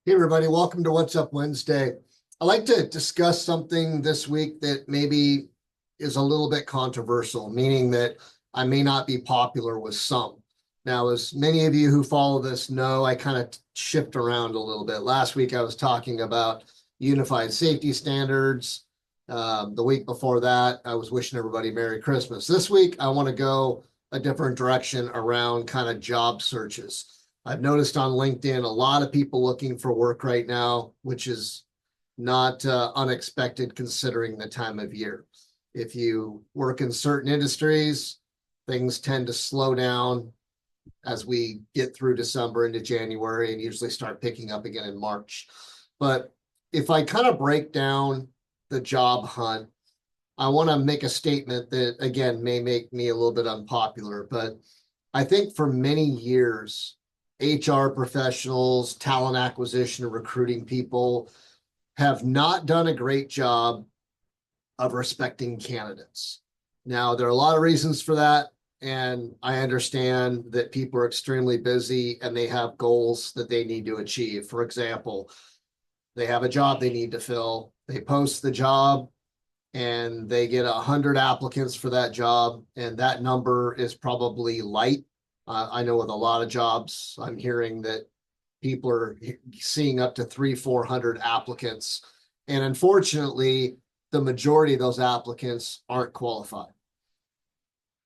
Hey, everybody, welcome to What's Up Wednesday. I'd like to discuss something this week that maybe is a little bit controversial, meaning that I may not be popular with some. Now, as many of you who follow this know, I kind of shift around a little bit. Last week, I was talking about unified safety standards. The week before that, I was wishing everybody Merry Christmas. This week, I want to go a different direction around kind of job searches. I've noticed on LinkedIn a lot of people looking for work right now, which is not unexpected considering the time of year. If you work in certain industries, things tend to slow down as we get through December into January and usually start picking up again in March. But if I kind of break down the job hunt, I want to make a statement that, again, may make me a little bit unpopular, but I think for many years, HR professionals, talent acquisition, and recruiting people have not done a great job of respecting candidates. Now, there are a lot of reasons for that. And I understand that people are extremely busy and they have goals that they need to achieve. For example, they have a job they need to fill. They post the job and they get 100 applicants for that job. And that number is probably light. I know with a lot of jobs, I'm hearing that people are seeing up to 300-400 applicants. And unfortunately, the majority of those applicants aren't qualified.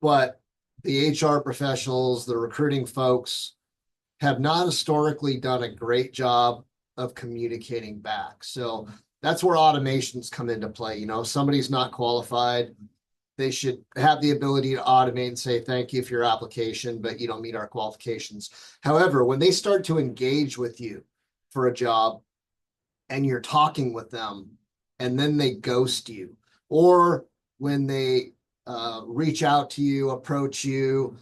But the HR professionals, the recruiting folks have not historically done a great job of communicating back. So that's where automations come into play. You know, if somebody's not qualified, they should have the ability to automate and say, thank you for your application, but you don't meet our qualifications. However, when they start to engage with you for a job and you're talking with them and then they ghost you, or when they reach out to you, approach you,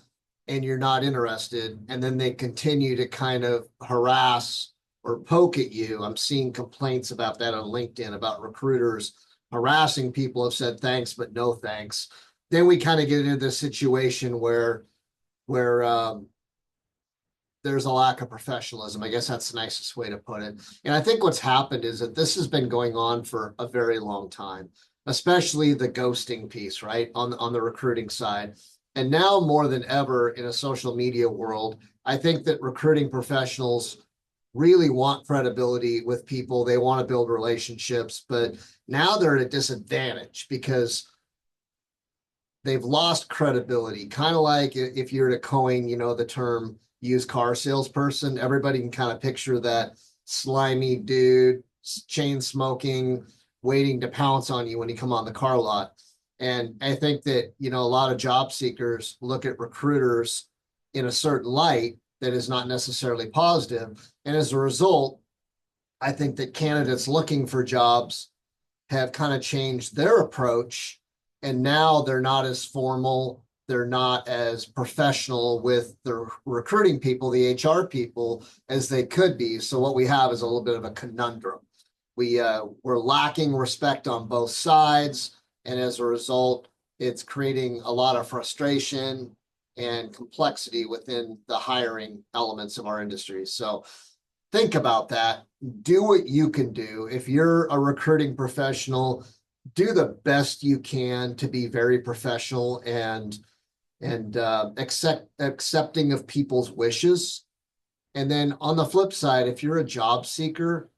and you're not interested, and then they continue to kind of harass or poke at you. I'm seeing complaints about that on LinkedIn about recruiters harassing people have said thanks, but no thanks. Then we kind of get into this situation where there's a lack of professionalism. I guess that's the nicest way to put it. And I think what's happened is that this has been going on for a very long time, especially the ghosting piece, right? On the recruiting side. And now more than ever in a social media world, I think that recruiting professionals really want credibility with people. They want to build relationships, but now they're at a disadvantage because they've lost credibility. Kind of like if you were to coin, the term used car salesperson, everybody can kind of picture that slimy dude, chain smoking, waiting to pounce on you when you come on the car lot. And I think that, a lot of job seekers look at recruiters in a certain light that is not necessarily positive. And as a result, I think that candidates looking for jobs have kind of changed their approach. And now they're not as formal. They're not as professional with the recruiting people, the HR people, as they could be. So what we have is a little bit of a conundrum. We're lacking respect on both sides. And as a result, it's creating a lot of frustration and complexity within the hiring elements of our industry. So think about that. Do what you can do. If you're a recruiting professional, do the best you can to be very professional and accepting of people's wishes. And then on the flip side, if you're a job seeker,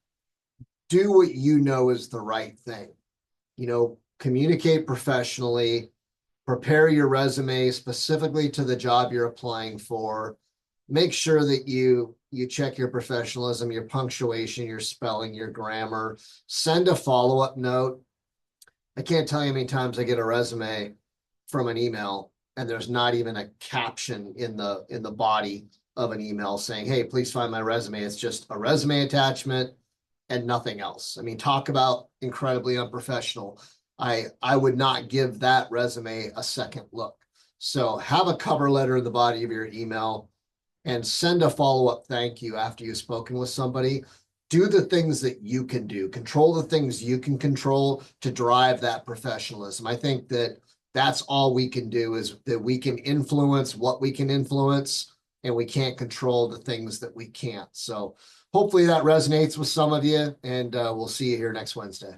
do what you know is the right thing. Communicate professionally, prepare your resume specifically to the job you're applying for. Make sure that you check your professionalism, your punctuation, your spelling, your grammar. Send a follow-up note. I can't tell you how many times I get a resume from an email and there's not even a caption in the body of an email saying, hey, please find my resume. It's just a resume attachment and nothing else. I mean, talk about incredibly unprofessional. I would not give that resume a second look. So have a cover letter in the body of your email and send a follow-up thank you after you've spoken with somebody. Do the things that you can do. Control the things you can control to drive that professionalism. I think that that's all we can do, is that we can influence what we can influence and we can't control the things that we can't. So hopefully that resonates with some of you, and we'll see you here next Wednesday.